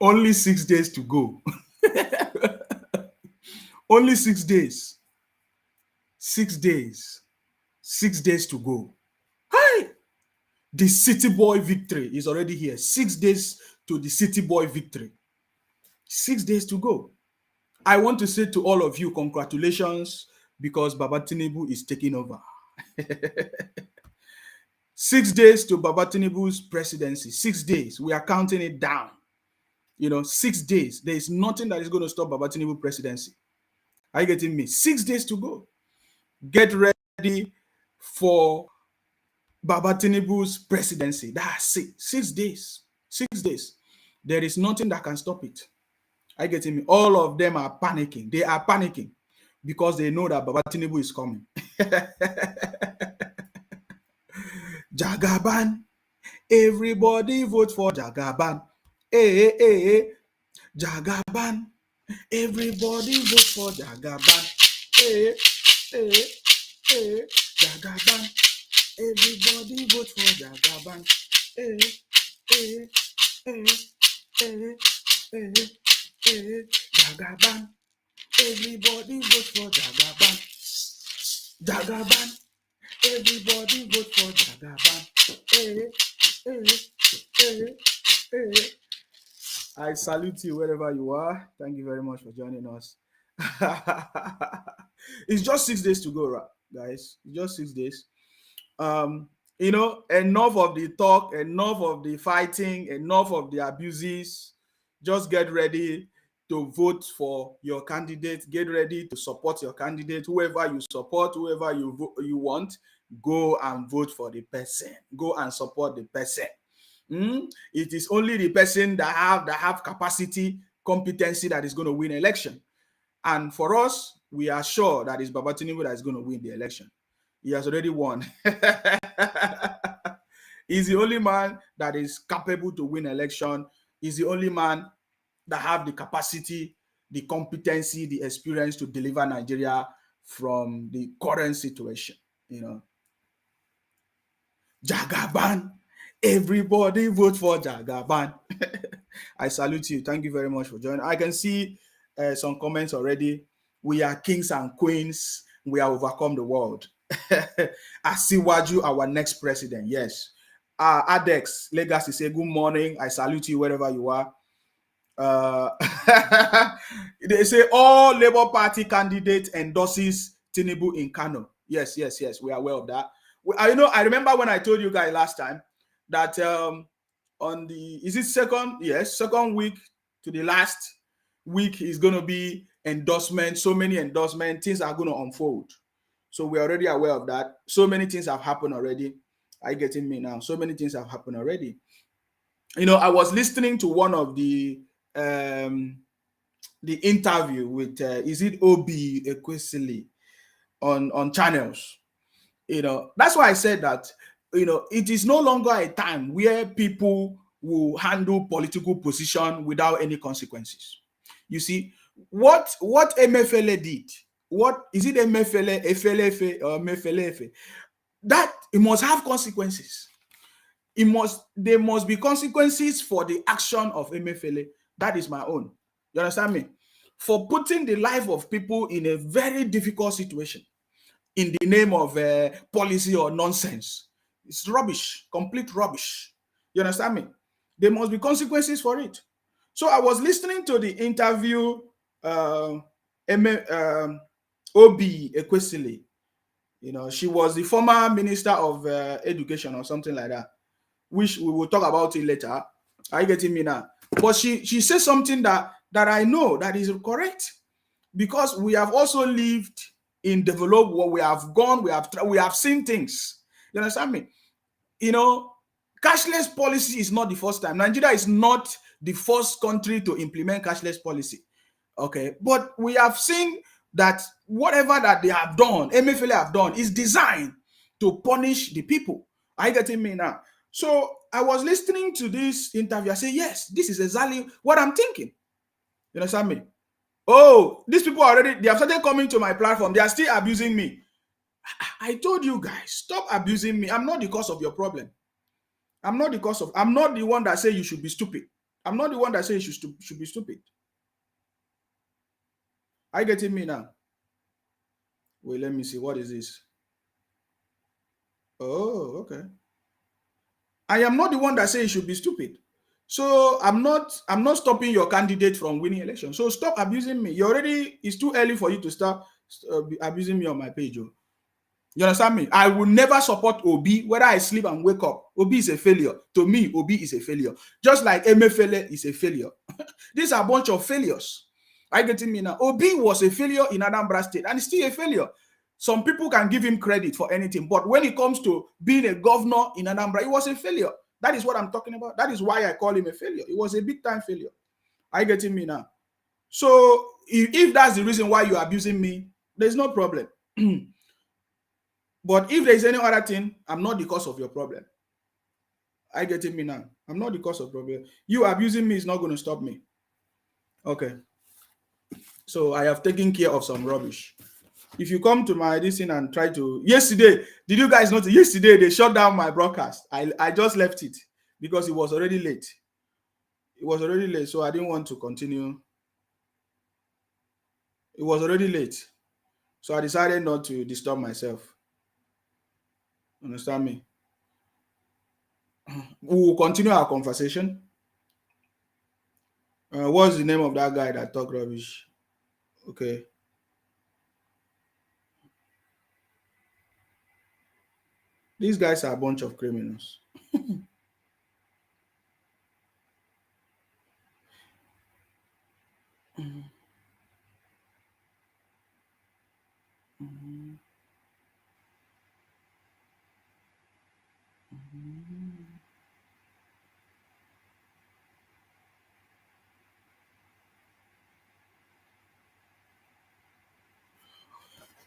Only 6 days to go. Only 6 days. 6 days. 6 days to go. Hey! The City Boy victory is already here. 6 days to the City Boy victory. 6 days to go. I want to say to all of you, congratulations, because Baba Tinubu is taking over. 6 days to Baba Tinubu's presidency. 6 days. We are counting it down. 6 days. There is nothing that is going to stop Baba Tinubu presidency. Are you getting me? 6 days to go. Get ready for Baba Tinubu's presidency. That's it. 6 days. 6 days. There is nothing that can stop it. Are you getting me? All of them are panicking. They are panicking because they know that Baba Tinubu is coming. Jagaban. Everybody vote for Jagaban. Hey, hey, hey. Jagaban. Everybody vote for Jagaban. Hey, hey, hey. Jagaban. Everybody vote for Jagaban. Hey, hey, hey, hey, hey, hey. Jagaban. Everybody vote for Jagaban. Jagaban. Everybody vote for Jagaban. Hey, hey, hey, hey. I salute you wherever you are. Thank you very much for joining us. It's just 6 days to go, guys. It's just 6 days. Enough of the talk, enough of the fighting, enough of the abuses. Just get ready to vote for your candidate. Get ready to support your candidate. Whoever you support, whoever you want, go and vote for the person. Go and support the person. It is only the person that have capacity, competency that is going to win election. And for us, we are sure that it's Baba Tinubu that is going to win the election. He has already won. He's the only man that is capable to win election. He's the only man that have the capacity, the competency, the experience to deliver Nigeria from the current situation. Jagaban. Everybody vote for Jagaban. I salute you. Thank you very much for joining. I can see some comments already. We are kings and queens. We have overcome the world. Asiwaju, our next president. Yes. Adex Legacy say good morning. I salute you wherever you are. They say all Labour Party candidates endorses Tinubu in Kano. Yes. We are aware of that. I remember when I told you guys last time that on the second week to the last week is going to be endorsement. So many endorsement things are going to unfold. So we're already aware of that. So many things have happened already. Are you getting me now? So many things have happened already. I was listening to one of the interview with is it Obi Ekwesili on channels. That's why I said that it is no longer a time where people will handle political position without any consequences. You see what MFLA did. What is it? MFLA, FLFA, or MFLFA? That it must have consequences. There must be consequences for the action of MFLA. That is my own. You understand me? For putting the life of people in a very difficult situation in the name of policy or nonsense. It's rubbish, complete rubbish. You understand me? There must be consequences for it. So I was listening to the interview Obi Ekwesili. She was the former Minister of Education or something like that, which we will talk about it later. Are you getting me now? But she said something that I know that is correct, because we have also lived in developed world. We have gone, we have seen things. You understand me? Cashless policy is not the first time. Nigeria is not the first country to implement cashless policy. Okay, but we have seen that whatever that they have done, MFLA have done, is designed to punish the people. Are you getting me now? So I was listening to this interview. I say, yes, this is exactly what I'm thinking. You understand me? Oh, these people they have started coming to my platform. They are still abusing me. I told you guys, stop abusing me. I'm not the cause of your problem. I'm not the one that say you should be stupid. I'm not the one that says you should be stupid. Are you getting me now? Wait, let me see. What is this? Oh, okay. I am not the one that says you should be stupid. So I'm not stopping your candidate from winning election. So stop abusing me. It's too early for you to start abusing me on my page. Oh. You understand me? I will never support Obi, whether I sleep and wake up. Obi is a failure. To me, Obi is a failure. Just like Emefiele is a failure. These are a bunch of failures. Are you getting me now? Obi was a failure in Anambra State and still a failure. Some people can give him credit for anything, but when it comes to being a governor in Anambra, it was a failure. That is what I'm talking about. That is why I call him a failure. It was a big time failure. Are you getting me now? So if that's the reason why you're abusing me, there's no problem. But if there's any other thing, I'm not the cause of your problem. Are you getting me now? I'm not the cause of problem. You abusing me is not going to stop me. Okay. So I have taken care of some rubbish. If you come to my edition and try to... Yesterday, did you guys notice? Yesterday, they shut down my broadcast. I just left it because it was already late. It was already late, so I didn't want to continue. It was already late. So I decided not to disturb myself. Understand me? We will continue our conversation. What's the name of that guy that talk rubbish? Okay. These guys are a bunch of criminals.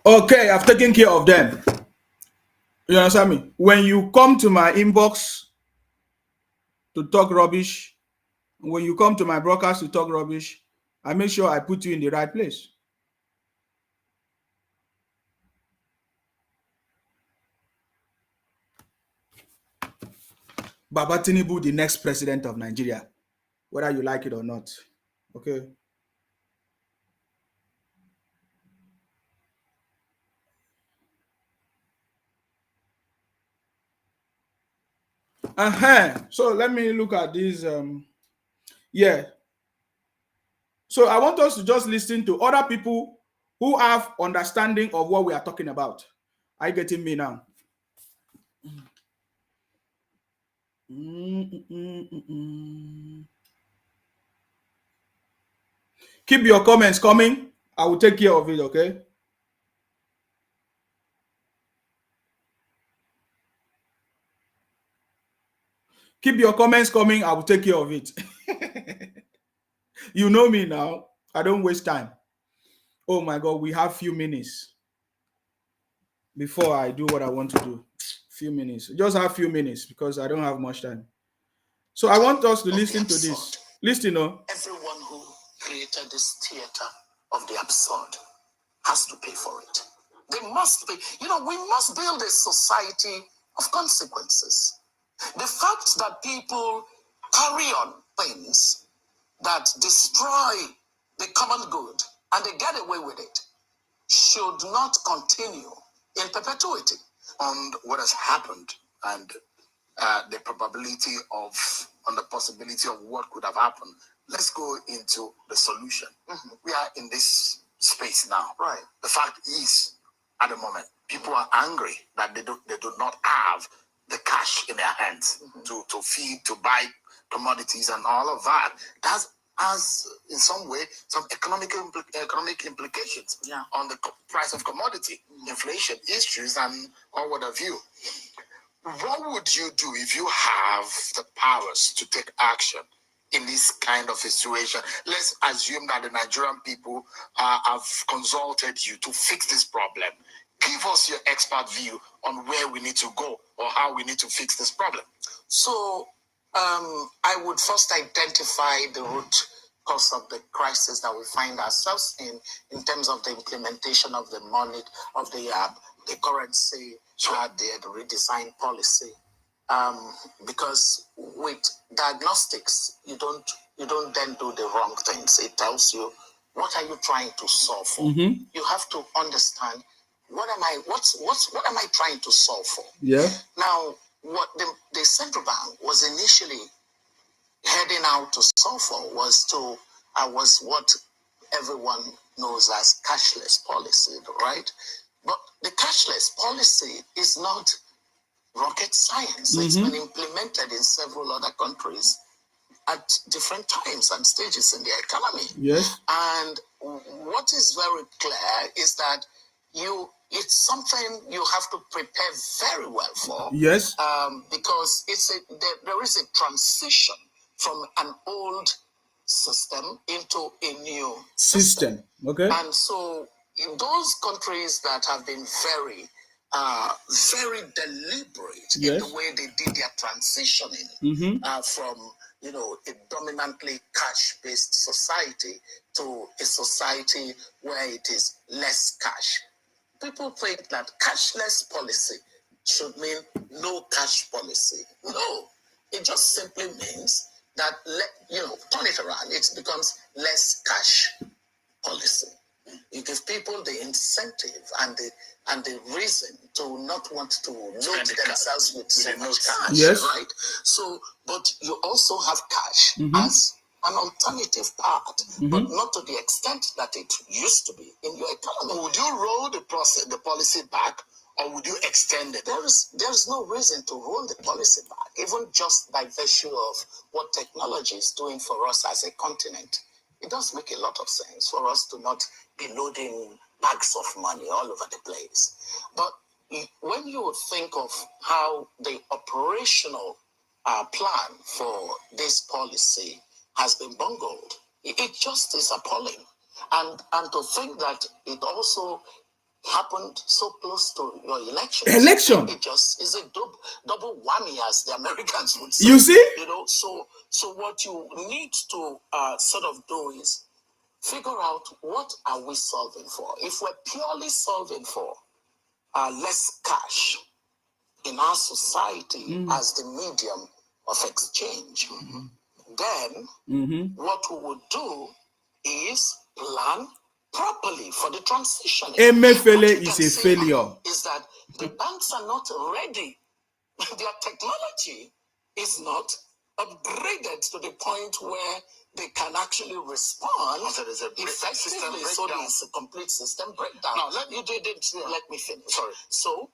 Okay, I've taken care of them. You understand me? When you come to my inbox to talk rubbish, when you come to my broadcast to talk rubbish, I make sure I put you in the right place. Baba Tinubu, the next president of Nigeria, whether you like it or not. Okay. So let me look at this. Yeah. So I want us to just listen to other people who have understanding of what we are talking about. Are you getting me now? Keep your comments coming. I will take care of it, okay? Keep your comments coming. I will take care of it. You know me now. I don't waste time. Oh my God, we have few minutes before I do what I want to do. Few minutes. Just have few minutes because I don't have much time. So I want us to listen to this. Listen, Everyone who created this theater of the absurd has to pay for it. They must pay. We must build a society of consequences. The fact that people carry on things that destroy the common good and they get away with it should not continue in perpetuity. On what has happened and the probability of, on the possibility of what could have happened, let's go into the solution. We are in this space now. Right. The fact is, at the moment, people are angry that they do not have the cash in their hands to feed, to buy commodities and all of that. That has, in some way, some economic implications on the price of commodity, inflation issues, and all what have you. What would you do if you have the powers to take action in this kind of situation? Let's assume that the Nigerian people have consulted you to fix this problem. Give us your expert view on where we need to go or how we need to fix this problem. So I would first identify the root cause of the crisis that we find ourselves in terms of the implementation of the money, of the currency, the redesign policy. Because with diagnostics, you don't you don't then do the wrong things. It tells you, what are you trying to solve for? You have to understand, what am I trying to solve for? Yeah. Now, what the central bank was initially heading out to solve for was what everyone knows as cashless policy, right? But the cashless policy is not rocket science. It's been implemented in several other countries at different times and stages in their economy. Yes. And what is very clear is that it's something you have to prepare very well for. Yes. Because there is a transition from an old system into a new system. Okay. And so in those countries that have been very, very deliberate in the way they did their transitioning from, a dominantly cash-based society to a society where it is less cash. People think that cashless policy should mean no cash policy. No, it just simply means that, turn it around, it becomes less cash policy. You give people the incentive and the reason to not want to load themselves with so much cash, right? So, but you also have cash as an alternative part, but not to the extent that it used to be in your economy. Would you roll the policy back, or would you extend it? There's no reason to roll the policy back, even just by virtue of what technology is doing for us as a continent. It does make a lot of sense for us to not be loading bags of money all over the place. But when you think of how the operational plan for this policy has been bungled, it just is appalling. And to think that it also happened so close to your election. It just is a double whammy, as the Americans would say. You see? So what you need to sort of do is figure out, what are we solving for? If we're purely solving for less cash in our society as the medium of exchange, then what we would do is plan properly for the transition. MFLA is a failure. Is that the banks are not ready. Their technology is not upgraded to the point where they can actually respond effectively. So there's a complete system breakdown. Now, let me finish. Sorry. So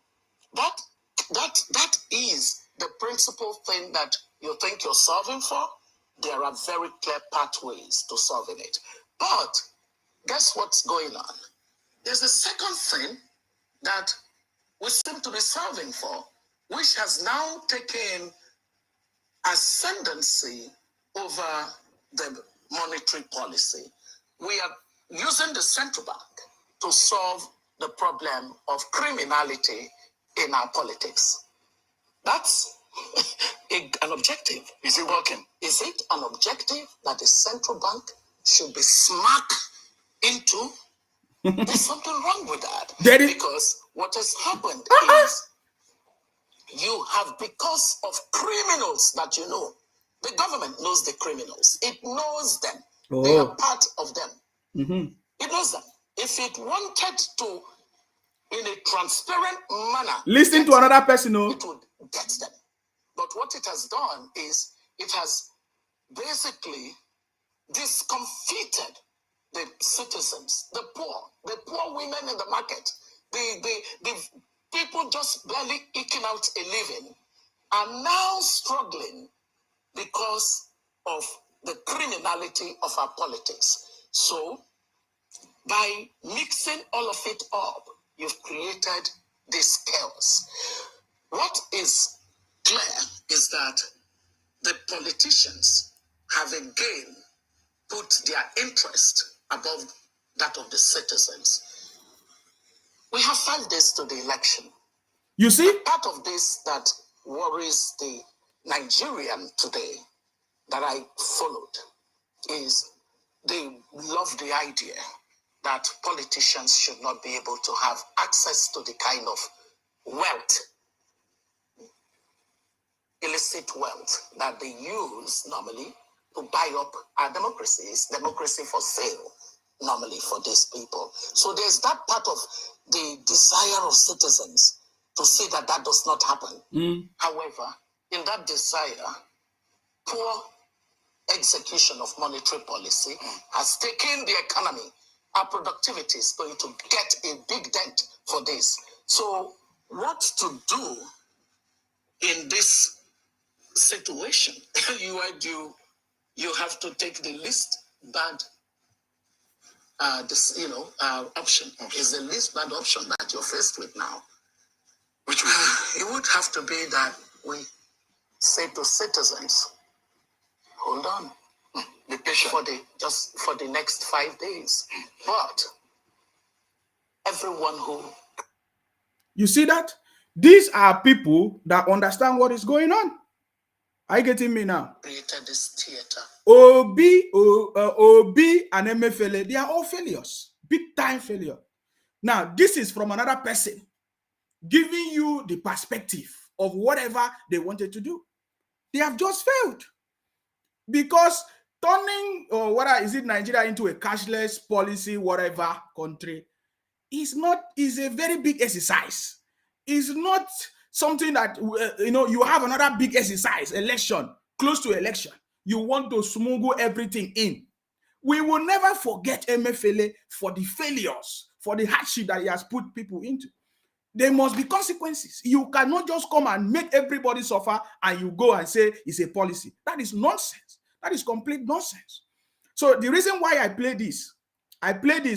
that is the principal thing that you think you're solving for. There are very clear pathways to solving it. But guess what's going on? There's a second thing that we seem to be solving for, which has now taken ascendancy over the monetary policy. We are using the central bank to solve the problem of criminality in our politics. That's an objective. Is it working? Is it an objective that the central bank should be smacked into? There's something wrong with that. Because what has happened is you have, because of criminals that the government knows the criminals. It knows them. They are part of them. It knows them. If it wanted to, in a transparent manner, listen to another person, it would get them. But what it has done is it has basically discomfited the citizens, the poor women in the market, the people just barely eking out a living, are now struggling because of the criminality of our politics. So, by mixing all of it up, you've created this chaos. What is clear is that the politicians have again put their interest above that of the citizens. We have 5 days to the election. You see? Part of this that worries the Nigerian today that I followed is they love the idea that politicians should not be able to have access to the kind of wealth, illicit wealth, that they use normally to buy up our democracy. It's democracy for sale, normally, for these people. So there's that part of the desire of citizens to see that that does not happen. However, in that desire, poor execution of monetary policy has taken the economy. Our productivity is going to get a big dent for this. So what to do in this situation? you have to take the least bad option. Is the least bad option that you're faced with now. Which it would have to be that we say to citizens, hold on, be patient for the next 5 days. But everyone who... You see that? These are people that understand what is going on. Are you getting me now? Created this theater. Obi and MFLA, they are all failures. Big time failure. Now, this is from another person giving you the perspective of whatever they wanted to do. They have just failed. Because turning, or what is it, Nigeria into a cashless policy, whatever country, is a very big exercise. It's not something that, you have another big exercise, election, close to election. You want to smuggle everything in. We will never forget MFLA for the failures, for the hardship that he has put people into. There must be consequences. You cannot just come and make everybody suffer and you go and say it's a policy. That is nonsense. That is complete nonsense. So the reason why I play this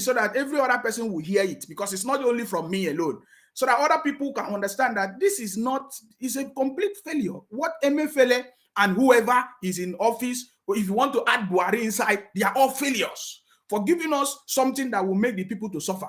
so that every other person will hear it, because it's not only from me alone, so that other people can understand that this is a complete failure. What MFLA and whoever is in office, or if you want to add Buhari inside, they are all failures for giving us something that will make the people to suffer.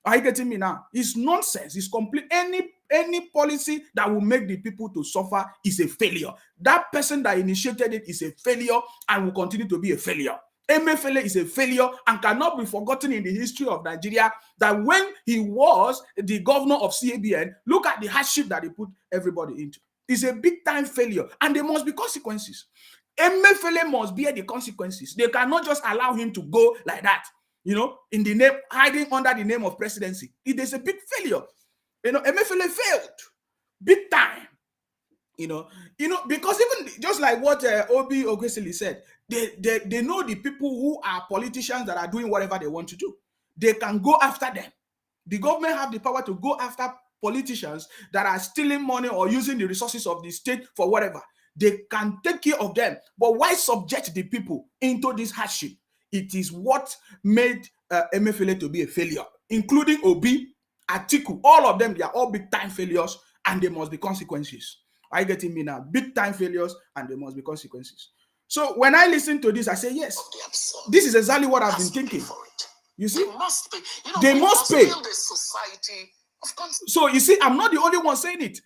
Are you getting me now? It's nonsense. It's complete. Any policy that will make the people to suffer is a failure. That person that initiated it is a failure and will continue to be a failure. MFLA is a failure and cannot be forgotten in the history of Nigeria, that when he was the governor of CABN, look at the hardship that he put everybody into. It's a big time failure and there must be consequences. MFLA must bear the consequences. They cannot just allow him to go like that, in the name, hiding under the name of presidency. It is a big failure. MFLA failed big time. Because even just like what Obi Ogesili said, they know the people who are politicians that are doing whatever they want to do. They can go after them. The government have the power to go after politicians that are stealing money or using the resources of the state for whatever. They can take care of them. But why subject the people into this hardship? It is what made MFLA to be a failure, including Obi, Atiku. All of them, they are all big time failures and there must be consequences. Are you getting me now? Big time failures and there must be consequences. So when I listen to this, I say, yes, this is exactly what I've been thinking. You see? They must pay. They must pay. Build a society of consequences. So you see, I'm not the only one saying it.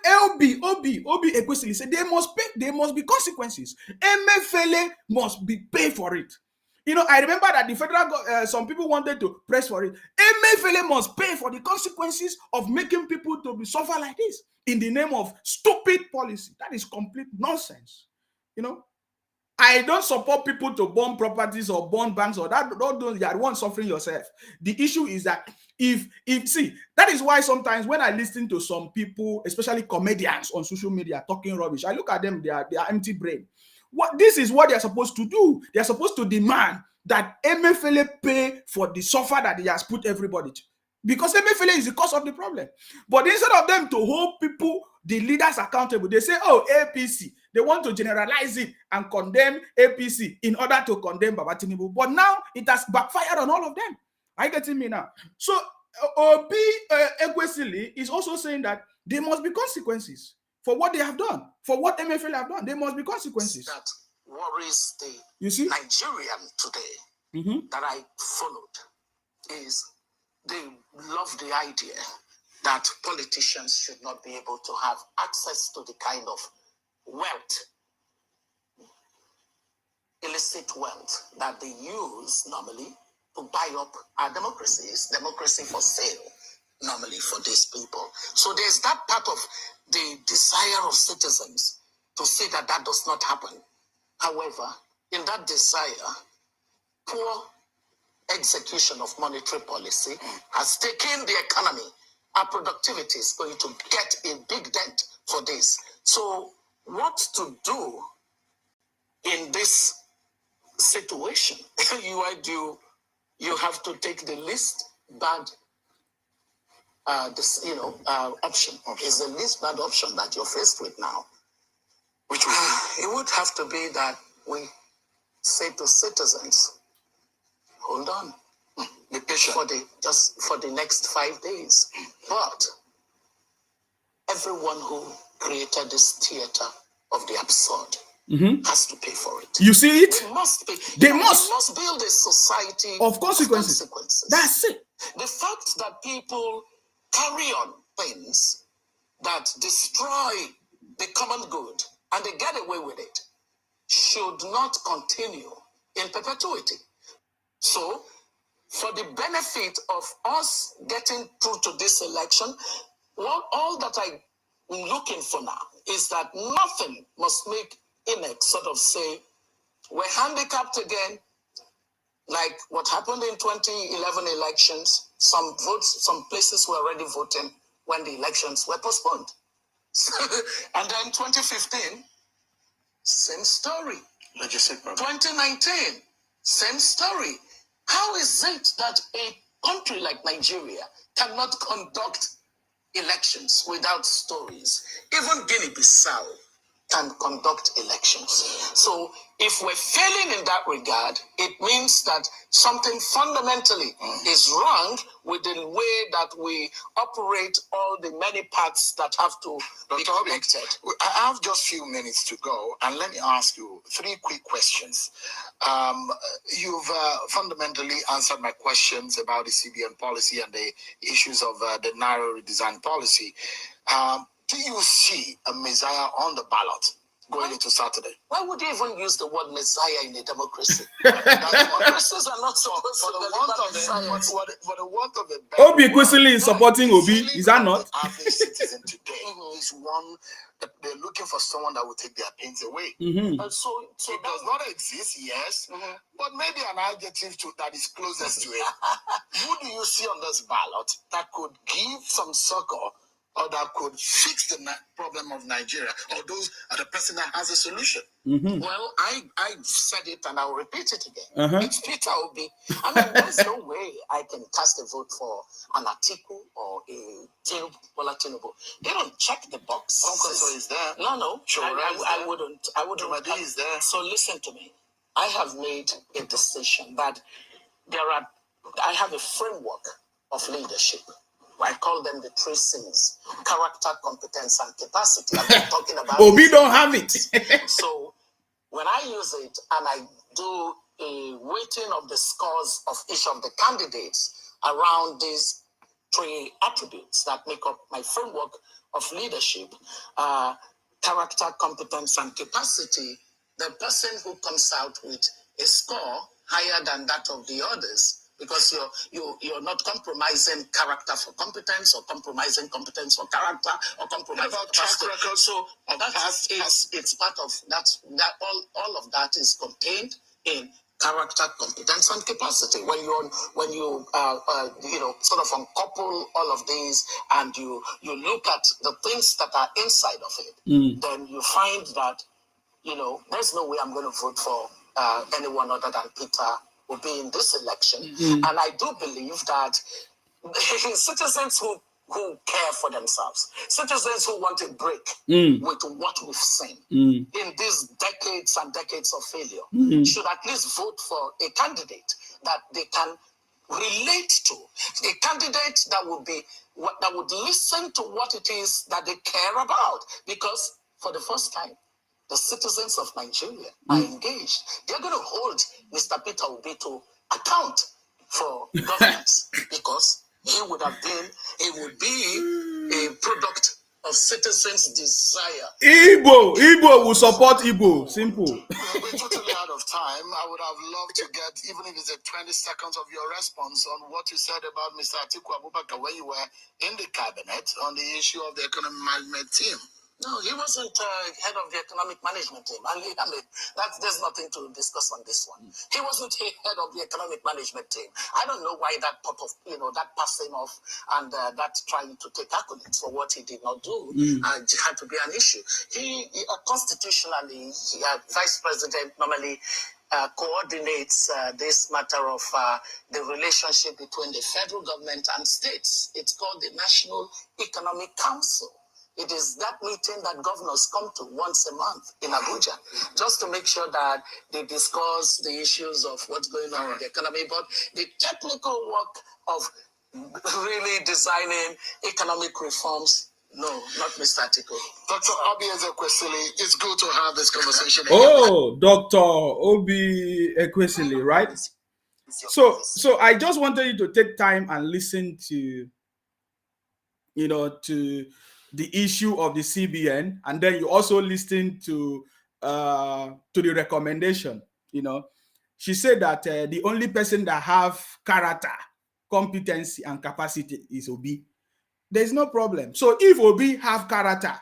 Obi Ekwesili said they must pay. There must be consequences. MFLA must be paid for it. I remember that the federal some people wanted to press for it. MFLA must pay for the consequences of making people to be suffer like this in the name of stupid policy. That is complete nonsense. I don't support people to burn properties or burn banks or that. Don't you are the one suffering yourself. The issue is that if that is why sometimes when I listen to some people, especially comedians on social media talking rubbish, I look at them, they are empty brain. This is what they are supposed to do. They are supposed to demand that MFLA pay for the suffer that he has put everybody to. Because MFLA is the cause of the problem. But instead of them to hold people, the leaders accountable, they say, oh, APC. They want to generalize it and condemn APC in order to condemn Baba Tinubu. But now it has backfired on all of them. Are you getting me now? So Obi Ekwesili is also saying that there must be consequences for what they have done, for what MFLA have done. There must be consequences. That worries the Nigerian today that I followed is they love the idea that politicians should not be able to have access to the kind of wealth, illicit wealth that they use normally to buy up our democracy. It's democracy for sale normally for these people. So there's that part of the desire of citizens to see that that does not happen. However, in that desire, poor execution of monetary policy has taken the economy. Our productivity is going to get a big dent for this. So what to do in this situation? You have to take the least bad option. Is the least bad option that you're faced with now. Which it would have to be that we say to citizens, hold on, be patient for the next 5 days. But everyone who created this theater of the absurd has to pay for it. You see it? They must pay. They We must build a society of consequences. That's it. The fact that people carry on things that destroy the common good and they get away with it should not continue in perpetuity. So, for the benefit of us getting through to this election, all that I'm looking for now is that nothing must make INEC sort of say, we're handicapped again, like what happened in 2011 elections. Some places were already voting when the elections were postponed. And then 2015, same story. 2019, same story. How is it that a country like Nigeria cannot conduct elections without stories? Even Guinea-Bissau can conduct elections. So if we're failing in that regard, it means that something fundamentally is wrong with the way that we operate all the many parts that have to be connected. I have just a few minutes to go, and let me ask you 3 quick questions. You've fundamentally answered my questions about the CBN policy and the issues of the narrow redesign policy. Do you see a messiah on the ballot going into Saturday? Why would you even use the word messiah in a democracy? Democracies are not supposed to deliver messiahs. For the want of a better Obi Kwesili is supporting Obi, is that not? The average citizen today is one that they're looking for someone that will take their pains away. So it does not exist, yes, but maybe an adjective that is closest to it. Who do you see on this ballot that could give some succor or that could fix the problem of Nigeria, or those are the person that has a solution? Well, I said it and I'll repeat it again. It's Peter Obi. I mean, there's no way I can cast a vote for an Atiku or a Tinubu. They don't check the box. Uncle is there. No. I wouldn't. Jumadi is there. So listen to me. I have made a decision that I have a framework of leadership. I call them the 3 C's: character, competence, and capacity. I'm not talking about Obi don't have it. So when I use it and I do a weighting of the scores of each of the candidates around these 3 attributes that make up my framework of leadership, character, competence, and capacity, the person who comes out with a score higher than that of the others, because you're not compromising character for competence, or compromising competence for character, or compromising track record. So it's part of that all of that is contained in character, competence, and capacity. When you sort of uncouple all of these and you look at the things that are inside of it, then you find that there's no way I'm going to vote for anyone other than Peter will be in this election. And I do believe that citizens who care for themselves, citizens who want a break with what we've seen in these decades and decades of failure, should at least vote for a candidate that they can relate to, a candidate that would listen to what it is that they care about. Because for the first time, the citizens of Nigeria are engaged. They're going to hold Mr. Peter Obi to account for governance, because he would be a product of citizens' desire. Igbo will support Igbo. Simple. We're totally out of time. I would have loved to get, even if it's 20 seconds of your response on what you said about Mr. Atiku Abubakar when you were in the cabinet on the issue of the economic management team. No, he wasn't head of the economic management team. I mean, there's nothing to discuss on this one. He wasn't head of the economic management team. I don't know why that part of, that passing off and that trying to take accolades for what he did not do had to be an issue. He constitutionally, vice president normally coordinates this matter of the relationship between the federal government and states. It's called the National Economic Council. It is that meeting that governors come to once a month in Abuja, just to make sure that they discuss the issues of what's going on in the economy. But the technical work of really designing economic reforms, no, not Mr. Atiku. Dr. Obi Ezekwesili, it's good to have this conversation. Oh, Dr. Obi Ekwesili, right? So I just wanted you to take time and listen to, to the issue of the CBN, and then you also listen to the recommendation. She said that the only person that have character, competency, and capacity is Obi. There's no problem. So if Obi have character,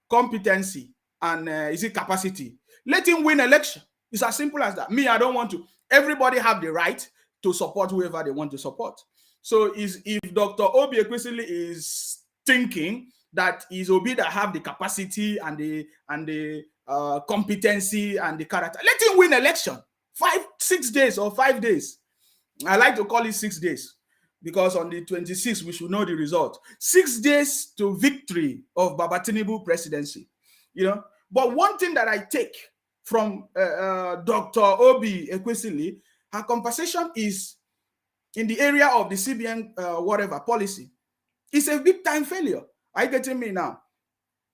competency, and capacity, let him win election. It's as simple as that. Me, I don't want to. Everybody have the right to support whoever they want to support. So if Dr. Obi Ekwesili is thinking that is Obi that have the capacity and the competency and the character, let him win election. 6 days or 5 days. I like to call it 6 days, because on the 26th, we should know the result. 6 days to victory of Baba Tinubu presidency. But one thing that I take from Dr. Obi Ekwesili, her conversation is in the area of the CBN policy. It's a big time failure. Are you getting me now?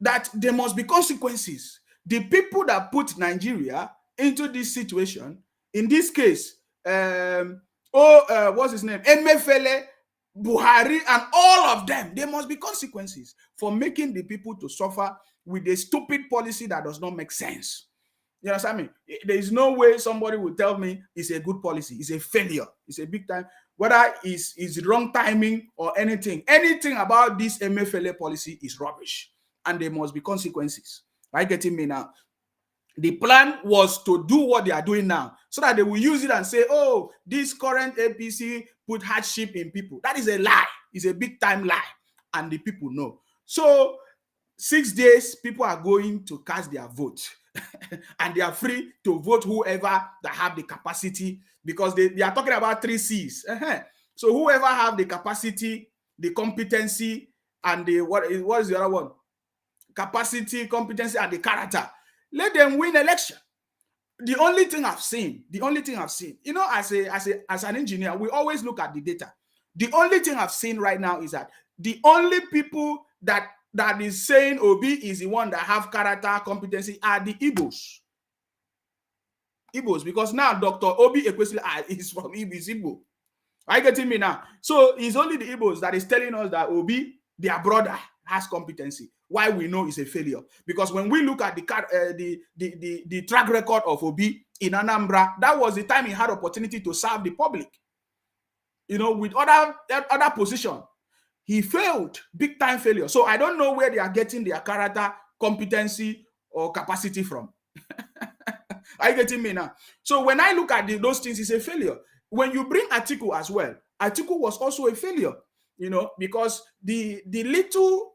That there must be consequences. The people that put Nigeria into this situation, in this case, what's his name? Emefiele, Buhari, and all of them, there must be consequences for making the people to suffer with a stupid policy that does not make sense. You understand me? There is no way somebody will tell me it's a good policy. It's a failure. It's a big time. Whether it's wrong timing or anything about this Emefiele policy is rubbish. And there must be consequences. Are you getting me now? The plan was to do what they are doing now, so that they will use it and say, oh, this current APC put hardship in people. That is a lie. It's a big time lie. And the people know. So 6 days, people are going to cast their vote. And they are free to vote whoever that have the capacity, because they are talking about 3 C's. So whoever have the capacity, the competency, and the what is the other one? Capacity, competency, and the character. Let them win election. The only thing I've seen, as an engineer, we always look at the data. The only thing I've seen right now is that the only people that is saying Obi is the one that have character, competency are the Igbos. Because now Dr. Obi Ekwesili is from Igbo. Are you getting me now? So it's only the Igbos that is telling us that Obi, their brother, has competency. Why we know it's a failure? Because when we look at the track record of Obi in Anambra, that was the time he had opportunity to serve the public. With other position, he failed, big time failure. So I don't know where they are getting their character, competency, or capacity from. Are you getting me now? So when I look at those things, it's a failure. When you bring Atiku as well, Atiku was also a failure. Because the little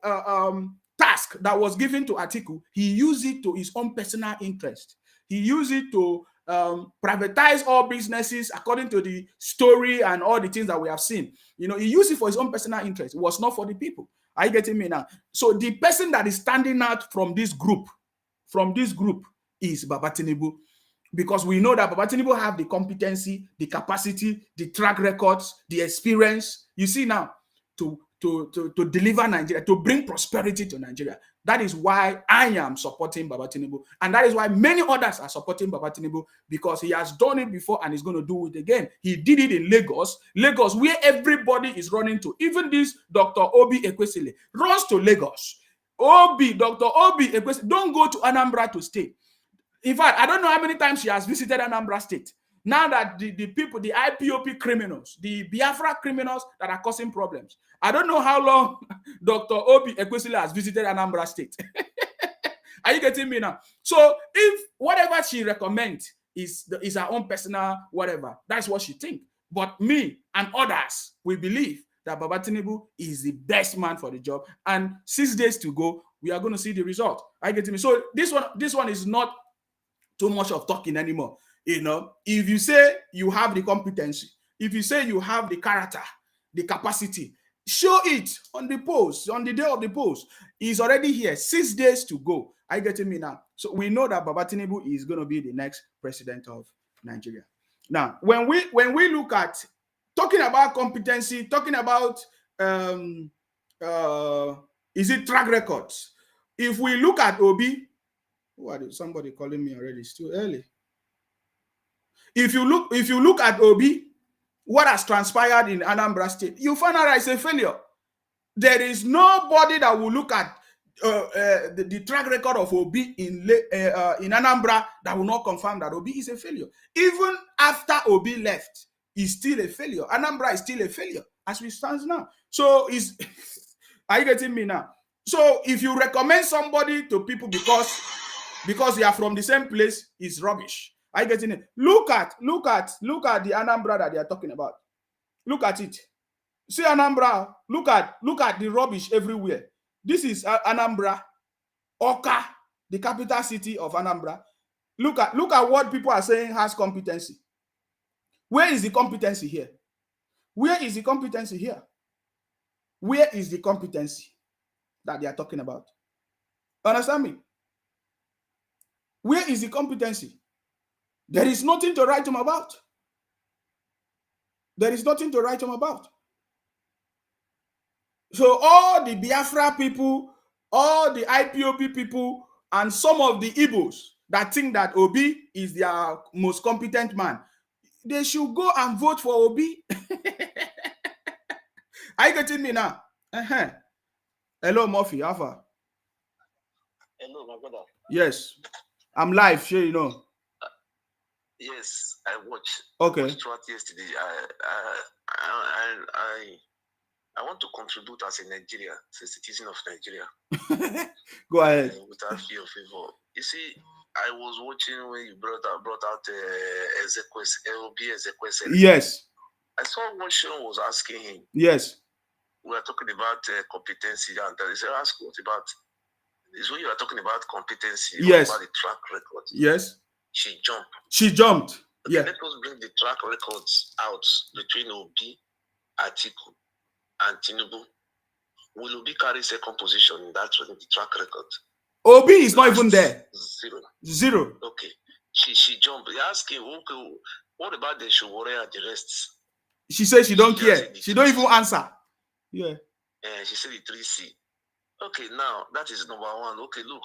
task that was given to Atiku, he used it to his own personal interest. He used it to privatize all businesses according to the story and all the things that we have seen. He used it for his own personal interest. It was not for the people. Are you getting me now? So the person that is standing out from this group is Baba Tinubu. Because we know that Baba Tinubu have the competency, the capacity, the track records, the experience. You see now, to deliver Nigeria, to bring prosperity to Nigeria. That is why I am supporting Baba Tinubu. And that is why many others are supporting Baba Tinubu, because he has done it before and he's going to do it again. He did it in Lagos, where everybody is running to. Even this Dr. Obi Ekwesili runs to Lagos. Dr. Obi Ekwesili, don't go to Anambra to stay. In fact, I don't know how many times she has visited Anambra State. Now that the people, the IPOP criminals, the Biafra criminals that are causing problems, I don't know how long Dr. Obi Ekwesili has visited Anambra State. Are you getting me now? So if whatever she recommends is her own personal whatever, that's what she think. But me and others, we believe that Baba Tinubu is the best man for the job. And 6 days to go, we are going to see the result. Are you getting me? So this one is not too much of talking anymore. You know, if you say you have the competency, if you say you have the character, the capacity, show it on the post, on the day of the post. He's already here, 6 days to go. Are you getting me now? So we know that Baba Tinubu is going to be the next president of Nigeria. Now, when we look at talking about competency, talking about is it track records? If we look at Obi, somebody calling me already? It's too early. If you look at Obi, what has transpired in Anambra State, you find out it's a failure. There is nobody that will look at the track record of Obi in Anambra that will not confirm that Obi is a failure. Even after Obi left, he's still a failure. Anambra is still a failure as we stand now. So are you getting me now? So if you recommend somebody to people because you are from the same place, it's rubbish. Are you getting it? Look at the Anambra that they are talking about. Look at it. See Anambra. Look at the rubbish everywhere. This is Anambra, Oka, the capital city of Anambra. Look at what people are saying has competency. Where is the competency here? Where is the competency here? Where is the competency that they are talking about? Understand me? Where is the competency? There is nothing to write him about. There is nothing to write him about. So all the Biafra people, all the IPOP people, and some of the Igbos that think that Obi is their most competent man, they should go and vote for Obi. Are you getting me now? Hello, Murphy. How far? Hello, my brother. Yes. I'm live, sure you know. Yes, I watched. Okay. I watched throughout yesterday. I want to contribute as a Nigerian, as a citizen of Nigeria. Go ahead. Without fear of favor. You see, I was watching when you brought out Ezekwesili. Yes. I saw what Sean was asking him. Yes. We are talking about competency, and he said, ask what about. Is when you are talking about competency, yes, about the track record. Yes. She jumped. Okay, yeah. Let us bring the track records out between Obi, Atiku, and Tinubu. Will Obi carry second position in that the track record? Obi is not even there. Zero. Okay. She jumped. They asked him, okay, what about the Showore and the rest? She said she don't care. She don't even answer. Yeah. She said the 3C. Okay, now that is number one. Okay, look.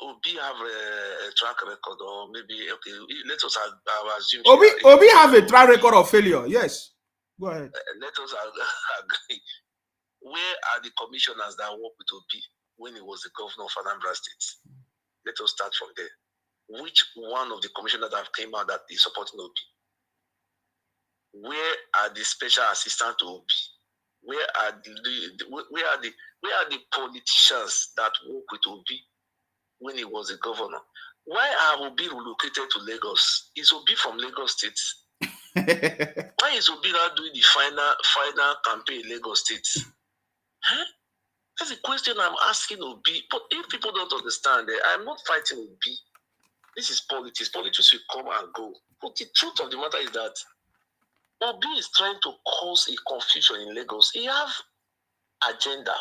Obi have a track record, or maybe let us assume Obi have a track record of failure. Yes, go ahead. Let us agree. Where are the commissioners that worked with Obi when he was the governor of Anambra State? Let us start from there. Which one of the commissioners that came out that is supporting Obi? Where are the special assistants to Obi? Where are the politicians that work with Obi when he was a governor? Why are Obi relocated to Lagos? Is Obi from Lagos State? Why is Obi not doing the final campaign in Lagos State? Huh? That's a question I'm asking Obi. But if people don't understand, I'm not fighting Obi. This is politics. Politics will come and go. But the truth of the matter is that Obi is trying to cause a confusion in Lagos. He have agenda.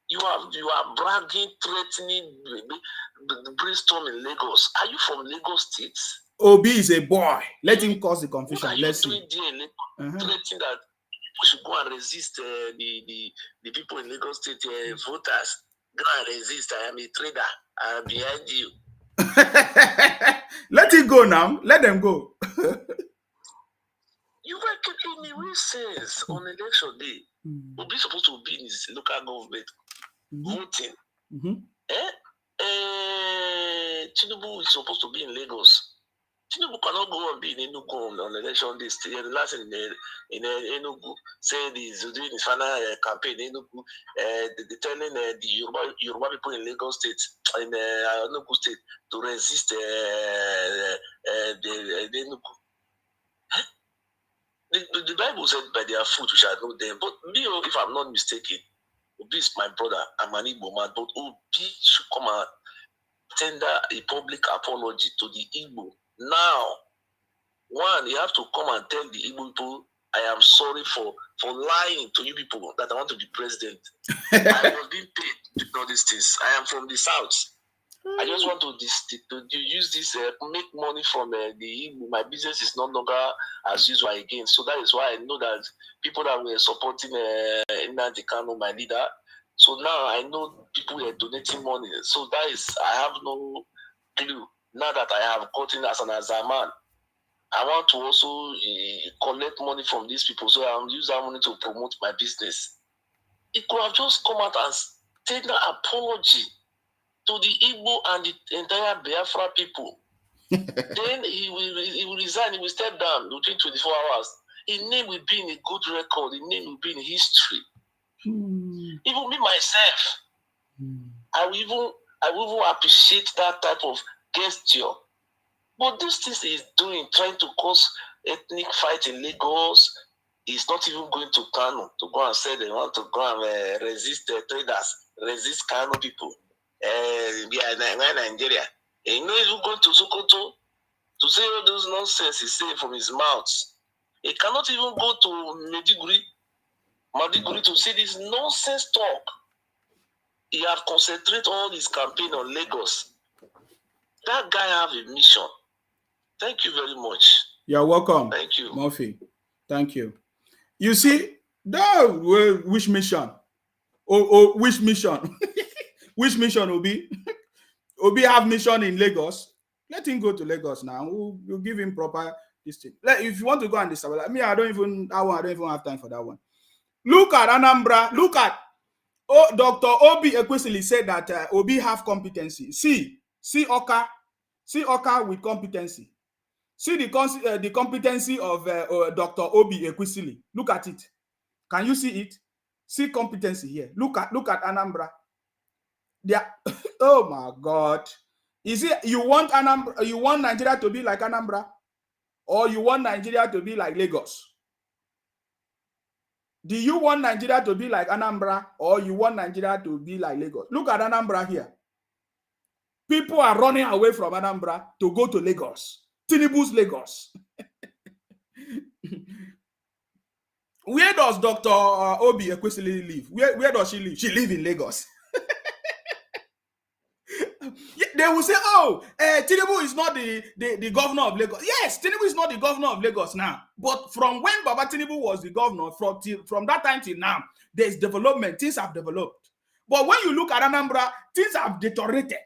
You are bragging, threatening, brainstorm in Lagos. Are you from Lagos State? Obi is a boy. Let him cause the confusion. What are you doing there? Threatening that we should go and resist the people in Lagos State, voters. Go and resist. I am a trader. I am behind you. Let it go now. Let them go. You were keeping me real sense on election day. Obi supposed to be in his local government voting. Tinubu is supposed to be in Lagos. Tinubu cannot go and be in Enugu on election day. The last in Enugu said he's doing his final campaign in Enugu. They're telling the Yoruba people in Lagos State, in Enugu State, to resist the Enugu. The Bible said, by their fruit we shall know them. But me, if I'm not mistaken, Obi is my brother. I'm an Igbo man. But Obi should come and tender a public apology to the Igbo. Now, one, you have to come and tell the Igbo people, I am sorry for lying to you people that I want to be president. I was being paid to do all these things. I am from the South. I just want to use this, make money from the Igbo. My business is no longer as usual again. So that is why I know that people that were supporting Nnamdi Kanu, my leader, so now I know people are donating money. So that is, I have no clue. Now that I have gotten as an Azaman, I want to also collect money from these people. So I'll use that money to promote my business. It could have just come out and taken an apology to the Igbo and the entire Biafra people. Then he will resign, he will step down within 24 hours. His name will be in a good record, his name will be in history. Even me myself, I will even appreciate that type of gesture. But this thing is doing, trying to cause ethnic fight in Lagos, is not even going to Kano to go and say they want to go and resist the traders, resist Kano people. Nigeria. And you know he's going to Sokoto to say all those nonsense he said from his mouth. He cannot even go to Maiduguri to say this nonsense talk. He have concentrated all his campaign on Lagos. That guy have a mission. Thank you very much. You're welcome. Thank you. Murphy. Thank you. You see, which mission? Which mission? Which mission Obi? Obi have mission in Lagos. Let him go to Lagos now. We'll give him proper this thing. If you want to go and destabilize me, I don't even have time for that one. Look at Anambra. Look at Dr. Obi Ekwesili said that Obi have competency. See Oka with competency. See the competency of Dr. Obi Ekwesili. Look at it. Can you see it? See competency here. Look at Anambra. Oh my God. Is it you want Anambra? You want Nigeria to be like Anambra, or you want Nigeria to be like Lagos? Do you want Nigeria to be like Anambra, or you want Nigeria to be like Lagos? Look at Anambra here. People are running away from Anambra to go to Lagos. Tinubu's Lagos. Where does Dr. Obi Ekwesili live? Where does she live? She lives in Lagos. They will say, oh, Tinubu is not the governor of Lagos. Yes, Tinubu is not the governor of Lagos now. But from when Baba Tinubu was the governor, from that time till now, there's development. Things have developed. But when you look at Anambra, things have deteriorated.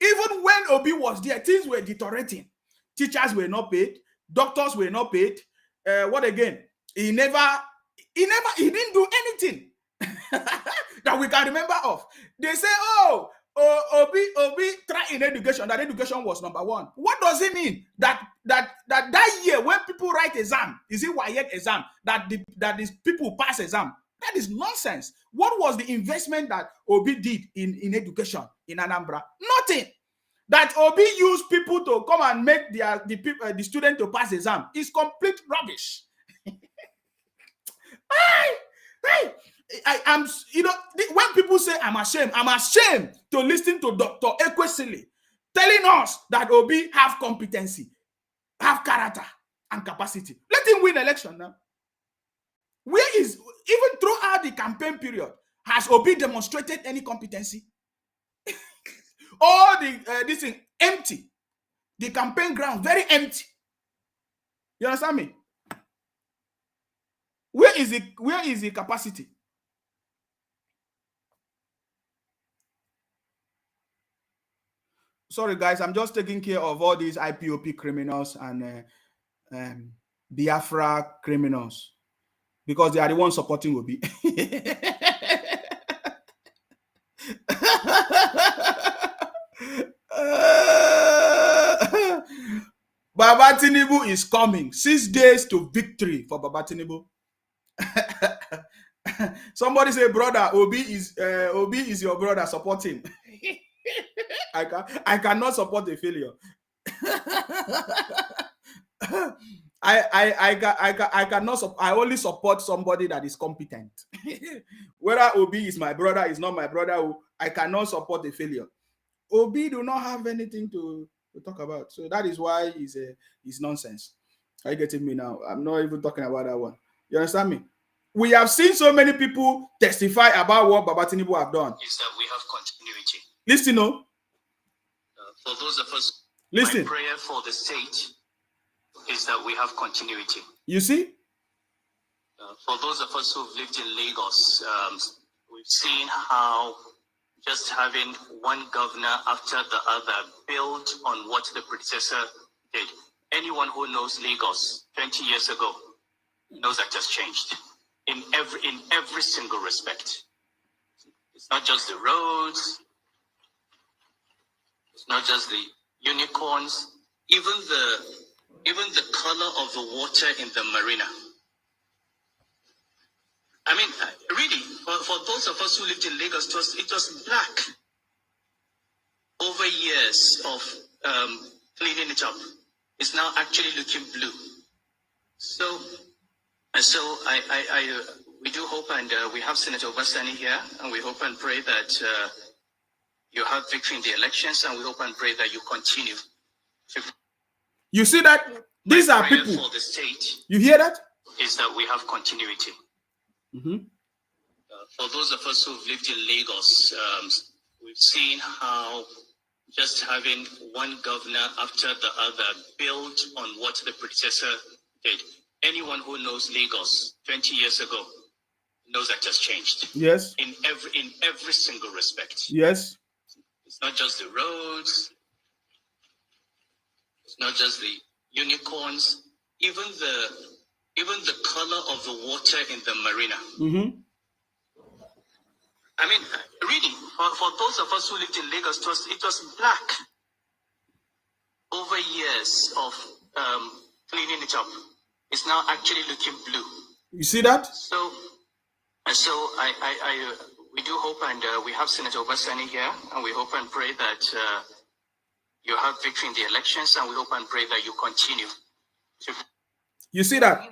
Even when Obi was there, things were deteriorating. Teachers were not paid. Doctors were not paid. What again? He didn't do anything that we can remember of. They say, oh, Obi tried in education, that education was number one. What does it mean? That year when people write exam, is it WAEC exam, that these people pass exam? That is nonsense. What was the investment that Obi did in education in Anambra? Nothing. That Obi used people to come and make the student to pass exam is complete rubbish. I am, when people say I'm ashamed to listen to Dr. Ekwesili telling us that Obi have competency, have character and capacity. Let him win election now. Where is, even throughout the campaign period, has Obi demonstrated any competency? All this thing empty. The campaign ground very empty. You understand me? Where is the capacity? Sorry, guys, I'm just taking care of all these IPOP criminals and Biafra criminals because they are the ones supporting Obi. Baba Tinubu is coming. 6 days to victory for Baba Tinubu. Somebody say, brother, Obi is your brother. Support him. I cannot support a failure. I cannot. I only support somebody that is competent. Whether Obi is my brother, is not my brother, I cannot support a failure. Obi do not have anything to talk about, so that is why it's nonsense. Are you getting me now? I'm not even talking about that one. You understand me? We have seen so many people testify about what Baba Tinubu have done. Is that we have continuity. Listen, no. For those of us, listen. My prayer for the state is that we have continuity. You see? For those of us who've lived in Lagos, we've seen how just having one governor after the other build on what the predecessor did. Anyone who knows Lagos 20 years ago knows that just changed in every single respect. It's not just the roads, it's not just the unicorns, even the color of the water in the marina. I mean, really, for those of us who lived in Lagos, it was black. Over years of cleaning it up, it's now actually looking blue. So we do hope, and we have Senator Obasani here, and we hope and pray that you have victory in the elections, and we hope and pray that you continue. You see that? These are people. For the state, you hear that? Is that we have continuity. Mm-hmm. For those of us who've lived in Lagos, we've seen how just having one governor after the other build on what the predecessor did. Anyone who knows Lagos 20 years ago knows that just changed. Yes. In every single respect. Yes. It's not just the roads. It's not just the unicorns. Even the color of the water in the marina. Mm-hmm. I mean, really, for those of us who lived in Lagos, it was black. Over years of cleaning it up, it's now actually looking blue. You see that? So we do hope, and we have Senator Obasani here, and we hope and pray that you have victory in the elections, and we hope and pray that you continue. You see that?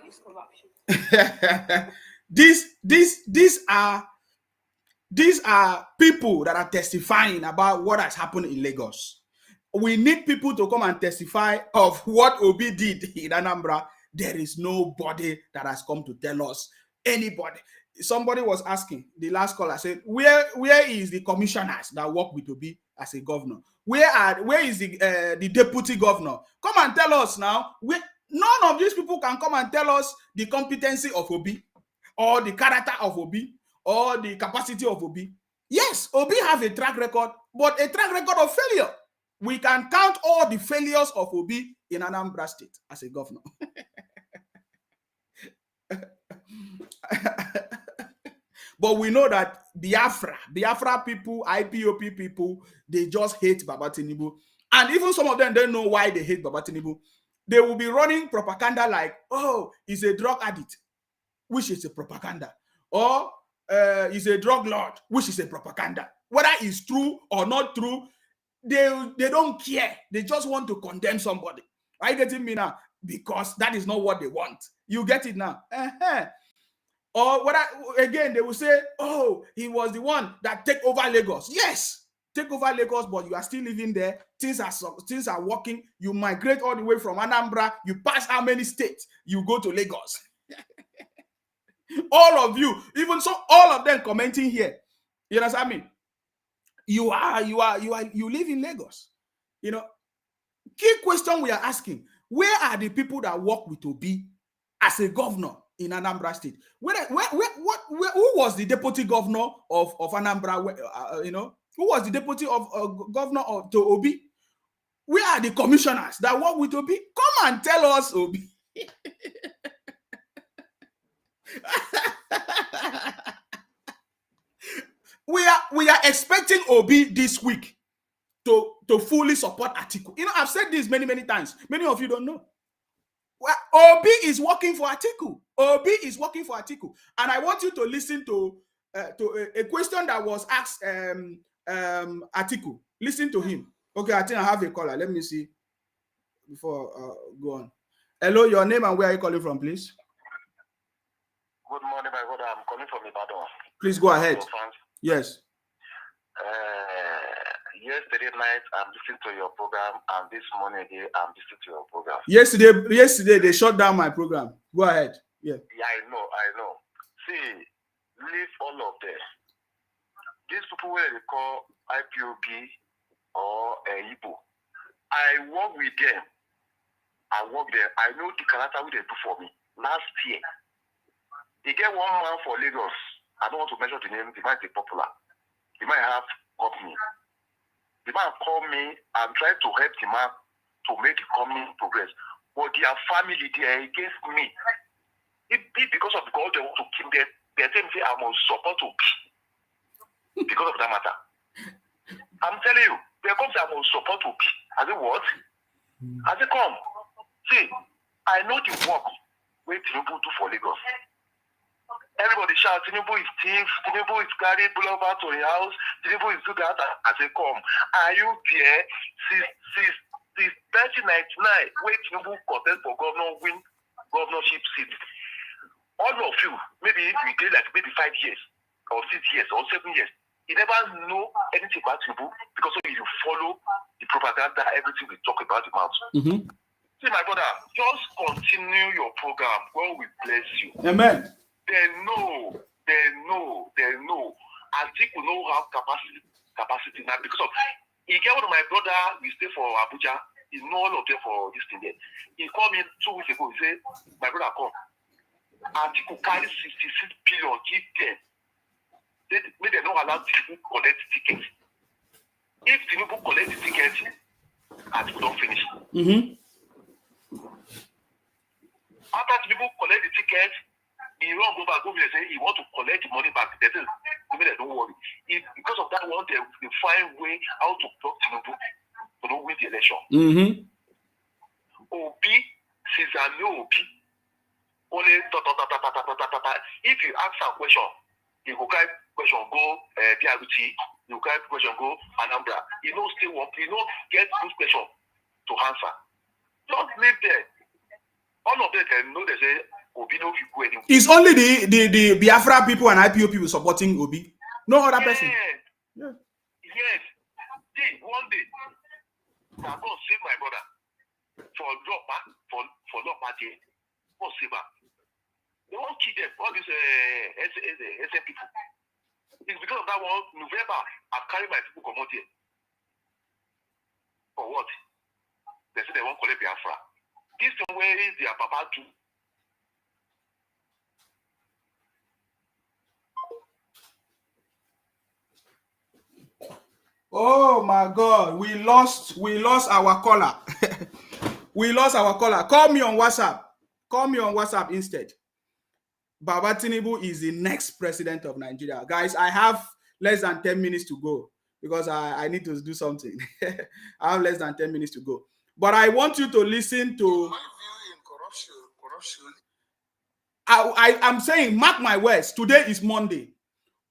These are people that are testifying about what has happened in Lagos. We need people to come and testify of what Obi did in Anambra. There is nobody that has come to tell us. Anybody. Somebody was asking, the last caller said, where is the commissioners that work with Obi as a governor? Where is the deputy governor? Come and tell us now. None of these people can come and tell us the competency of Obi or the character of Obi or the capacity of Obi. Yes, Obi has a track record, but a track record of failure. We can count all the failures of Obi in Anambra State as a governor. But we know that Biafra people, IPOP people, they just hate Baba Tinubu. And even some of them don't know why they hate Baba Tinubu. They will be running propaganda like, oh, he's a drug addict, which is a propaganda. Or he's a drug lord, which is a propaganda. Whether it's true or not true, they don't care. They just want to condemn somebody. Are you getting me now? Because that is not what they want. You get it now? Or again, they will say, oh, he was the one that take over Lagos. Yes, take over Lagos, but you are still living there. Things are working. You migrate all the way from Anambra. You pass how many states? You go to Lagos. All of you, even so, all of them commenting here. You understand me? You live in Lagos. You know, key question we are asking: where are the people that work with Obi as a governor in Anambra State? Who was the deputy governor of Anambra? Who was the deputy of governor to Obi? Where are the commissioners that work with Obi? Come and tell us, Obi. We are expecting Obi this week to to fully support Atiku. You know, I've said this many times. Many of you don't know. Well, Obi is working for Atiku. Obi is working for Atiku. And I want you to listen to a question that was asked Atiku. Listen to him. Okay, I think I have a caller. Let me see before go on. Hello, your name and where are you calling from, please? Good morning, my brother. I'm calling from Ibadan. Please go ahead. Yes. Yesterday night, I'm listening to your program, and this morning again, I'm listening to your program. Yesterday they shut down my program. Go ahead. Yeah. Yeah, I know. See, leave all of them. These people where they call IPOB or Igbo, I work with them. I know the character what they do for me. Last year, they get one man for Lagos. I don't want to mention the name. The man is popular. The man have company. The man called me and tried to help the man to make the company progress. But their family, they are against me. It because of God, they want to keep them. They say I must support to be because of that matter. I'm telling you, they come say I must support to be. I say what? I say come. See, I know the work where Tinubu do for Lagos. Everybody shout, Tinubu is thief, Tinubu is carry over to your house, Tinubu is do that. I say, come. Are you there? Since 1999, when Tinubu contest for governor, win governorship seat. All of you, maybe we did like maybe 5 years, or 6 years, or 7 years. You never know anything about Tinubu because you follow the propaganda, everything we talk about the mouth. Mm-hmm. See, my brother, just continue your program. God will bless you. Amen. They know. Atiku no have capacity now because of he get one of my brother. We stay for Abuja. He know all of them for this thing there. He called me 2 weeks ago. He said, "My brother, come. Atiku carry 66 billion. Give them. They don't allow Tinubu collect tickets. If Tinubu collect the tickets, Atiku don't finish. Mm-hmm. After Tinubu collect the tickets." He run go back, go and say he want to collect the money back. They say, don't worry. Because of that one, they find way how to block Tinubu to not win the election. Mm-hmm. Obi, since I know Obi, only if you ask a question, you go carry question go DRT, you carry question go Anambra. You know still work, you know get good question to answer. Just leave there. All of them can know they say Obi no fit go anywhere. It's only the Biafra people and IPO people supporting Obi. No other person. Yeah. Yes. See, one day, I'm going to save my brother for law party. Go save her. They won't kill them. All these SM people. It's because of that one. November, I've carried my people come out here. For what? They say they won't collect Biafra. This is where is their papa too. Oh my God, we lost our caller. We lost our caller. Call me on WhatsApp instead. Baba Tinubu is the next president of Nigeria. Guys, I have less than 10 minutes to go because I need to do something. I have less than 10 minutes to go. But I want you to listen to... My view in corruption. I'm saying, mark my words, today is Monday.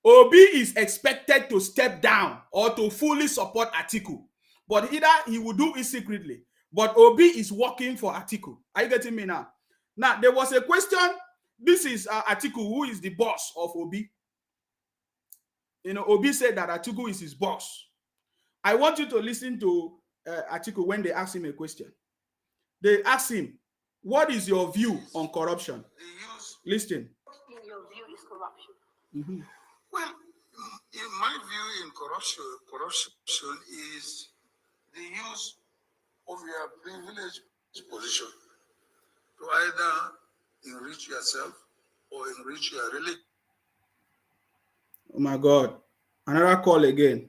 Obi is expected to step down or to fully support Atiku. But either he will do it secretly. But Obi is working for Atiku. Are you getting me now? Now, there was a question. This is Atiku, who is the boss of Obi. You know, Obi said that Atiku is his boss. I want you to listen to Atiku when they ask him a question. They ask him, what is your view on corruption? Listen. In your view is corruption? Mm-hmm. Well, in my view in corruption is the use of your privileged position to either enrich yourself or enrich your religion. Oh my God. Another call again.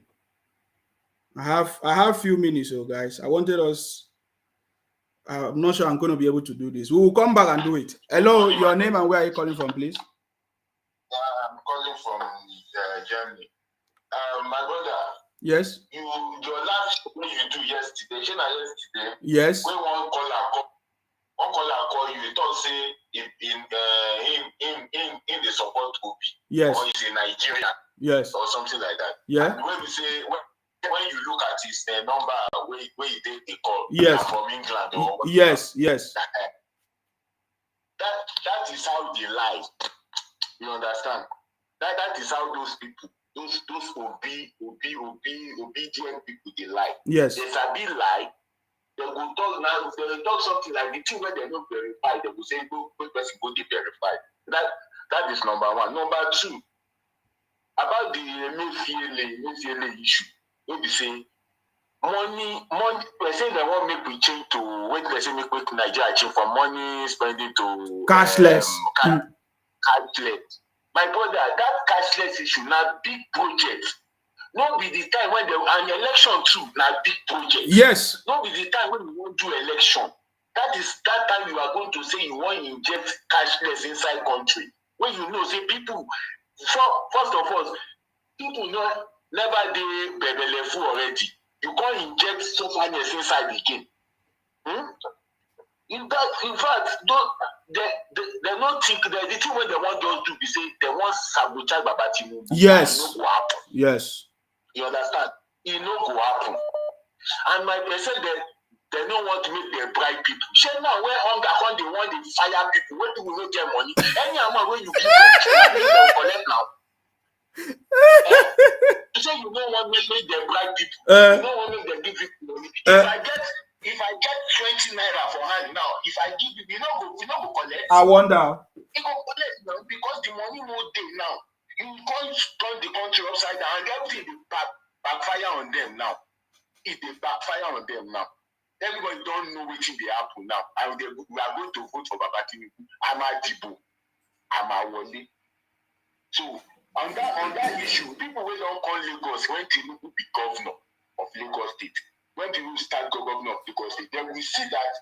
I have few minutes, so guys. I wanted us. I'm not sure I'm going to be able to do this. We will come back and do it. Hello, your name and where are you calling from, please? I'm calling from Germany. My brother. Yes. Your last when you do yesterday, yesterday. Yes. When one caller call you, he thought say in the support group. Yes. Or he's in Nigeria. Yes. Or something like that. Yeah. And when we say when you look at his number where he take the call, yes, from England or yes. That is how they lie. You understand? That is how those people, those obedient people, they lie. Yes. They sabi lie. They will talk now. They will talk something like the thing where they don't verify. They will say go person go they verify. That is number one. Number two, about the Emefiele issue. They be say money. Person they want make we change to when they say make Nigeria change from money spending to cashless. Cashless. My brother, that cashless issue now big project. No be the time when an election too now big project. Yes. No be the time when you won't do election. That is that time you are going to say you want to inject cashless inside country. When you know say people first of all, people never dey bebelefu already. You can't inject softness inside again. In fact, they don't think that the thing when they want just to be say they want sabotage Baba Tinubu. Yes. It no go happen. Yes. You understand? It no go happen. And my person they don't want to make them bribe people. Shey now when hunger when they want to fire people, when people no get money, any amount when you give them, shey now make them collect now. You say you don't want to make them bribe people. You don't want to make them give people money. If I get 20 naira for hand now, if I give you, you know go collect. I wonder. You go collect now because the money no dey now. You can't turn the country upside down and everything backfire on them now. It dey backfire on them now. Everybody don't know wetin dey happen now. And we are going to vote for Baba Tinubu. Amadibo, Amawole. So on that issue, people wey don call Lagos when Tinubu be governor of Lagos State, when people start governor of Lagos State, then we see that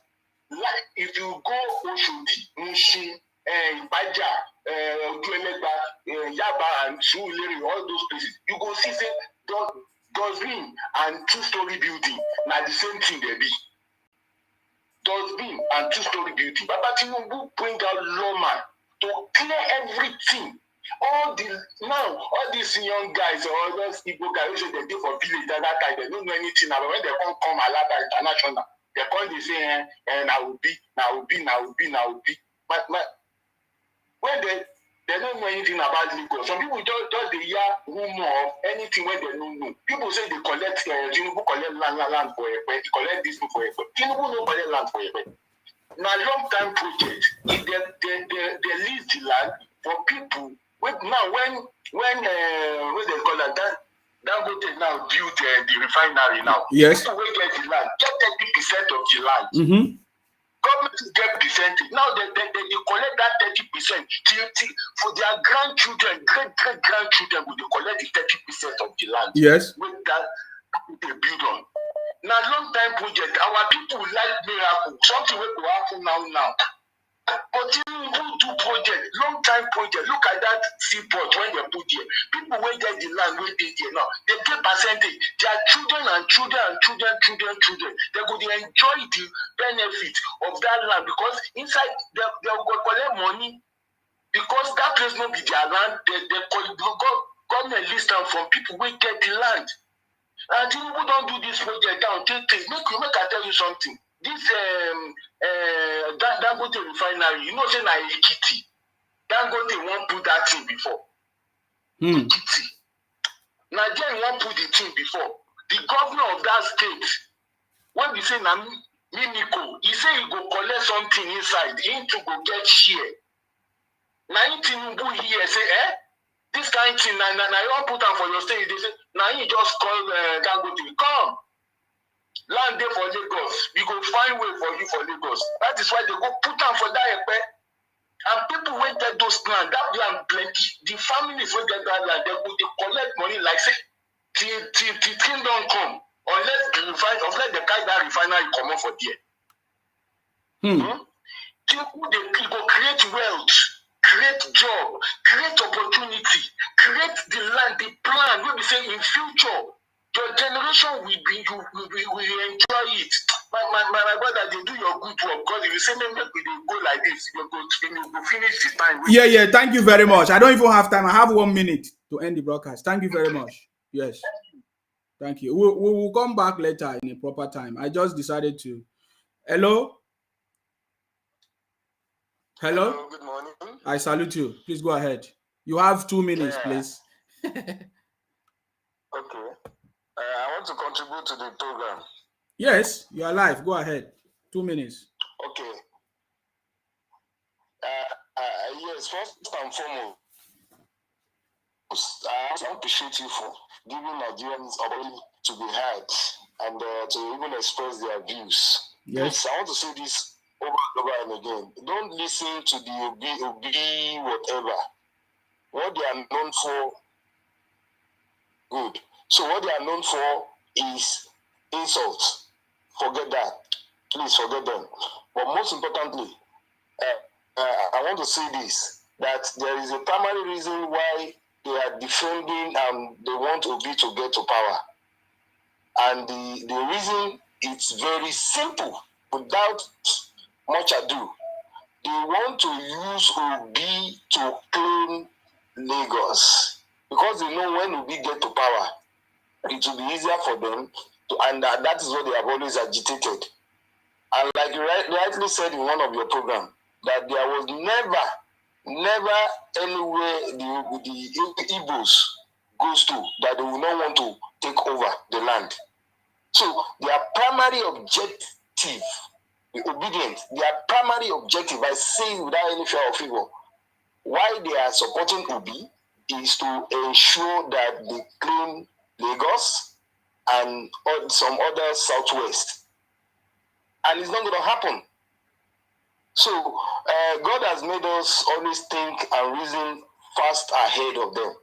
like if you go Oshodi, Mushin, Ibaja, Ojuelegba, Yaba and Surulere, all those places, you go see say dustbin and two-story building na the same thing they be. Dustbin and two-story building. Baba Tinubu bring out lawman to clear everything. All these young guys or those Igbo guys they dey for village that time, they don't know anything about when they come Alaba International. They come they say now will be. But when they don't know anything about Lagos. Some people just they hear rumor of anything when they don't know. People say they collect Tinubu collect land for Ekpe, collect this for Ekpe. Tinubu no collect land for Ekpe. Now long time project. If they lease the land for people. When they call that Dangote now build the refinery now. Yes. People will get the land, get 30% of the land. Mm-hmm. Government get percentage. Now they collect that 30% for their grandchildren, great grandchildren will they collect the 30% of the land. Yes. With that they build on. Now long time project. Our people like miracle. Something will happen now. But Tinubu do project, long time project. Look at that seaport when they put there. People will get the land where they there now. They take percentage. Their children and children. They go to enjoy the benefit of that land because inside they will collect money because that place not be their land. Government list them from people will get the land. And Tinubu don't do this project down. Make I tell you something. This Dangote refinery, you know, say na Ekiti. Dangote won't put that thing before. Ekiti. Nigeria won't put the thing before. The governor of that state, when we say na Mimiko, he say he go collect something inside. He to go get share. Na Tinubu here say, this kind of thing, na you won't put am for your state. They say, na you just call Dangote, come. Land there for Lagos. We go find way for you for Lagos. That is why they go put them for that Ekpe. And people will get those land. That land plenty. The families will get that land. They collect money like say till kingdom come. Unless the guy that refinery come up for there. People they go create wealth, create job, create opportunity, create the land, the plan. We be saying in future. Your generation will enjoy it. My brother, they do your good work. Because if you say, make we go like this, you go finish the time. Yeah. Thank you very much. I don't even have time. I have 1 minute to end the broadcast. Thank you very much. Yes. Thank you. We will come back later in a proper time. I just decided to. Hello? Hello? Good morning. I salute you. Please go ahead. You have 2 minutes, please. Okay. I want to contribute to the program. Yes, you are live. Go ahead. 2 minutes. Okay. Yes, first and foremost, I appreciate you for giving Nigerians opportunity to be heard and to even express their views. Yes. Please, I want to say this over and over and again. Don't listen to the Obi whatever. What they are known for, good. So what they are known for is insults. Forget that. Please forget them. But most importantly, I want to say this, that there is a primary reason why they are defending and they want Obi to get to power. And the reason is very simple, without much ado. They want to use Obi to claim Lagos. Because they know when Obi get to power, it will be easier for them to, and that is what they have always agitated. And like you rightly said in one of your programs, that there was never anywhere the Igbos goes to that they will not want to take over the land. So their primary objective, the obedient, their primary objective, by saying without any fear of favor, why they are supporting Obi is to ensure that they claim Lagos and some other southwest. And it's not going to happen. So God has made us always think and reason fast ahead of them.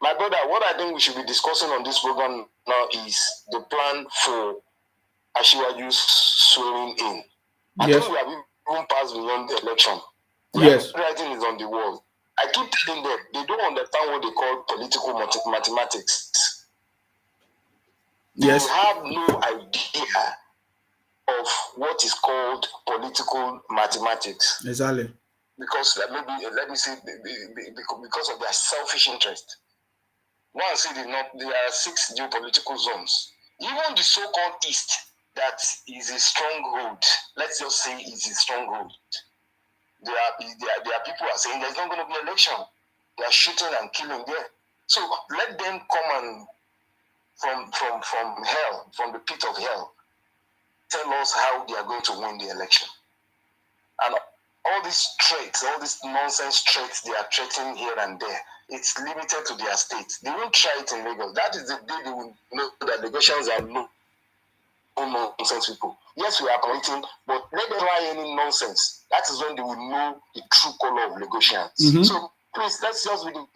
My brother, what I think we should be discussing on this program now is the plan for Asiwaju's swearing in. I think we have even passed beyond the election. Yes. Writing is on the wall. I keep telling them, they don't understand what they call political mathematics. Yes. They have no idea of what is called political mathematics. Exactly. Because maybe, let me say, because of their selfish interest. One see there are 6 geopolitical zones. Even the so-called East, that is a stronghold. Let's just say it's a stronghold. There are people who are saying there's not going to be election. They are shooting and killing there. So let them come and from hell, from the pit of hell, tell us how they are going to win the election. And all these threats, all these nonsense threats they are threatening here and there, it's limited to their state. They won't try it in Lagos. That is the day they will know that Lagosians are no nonsense people. Yes, we are committing, but let them try any nonsense. That is when they will know the true color of Lagosians. Mm-hmm. So please, let's just begin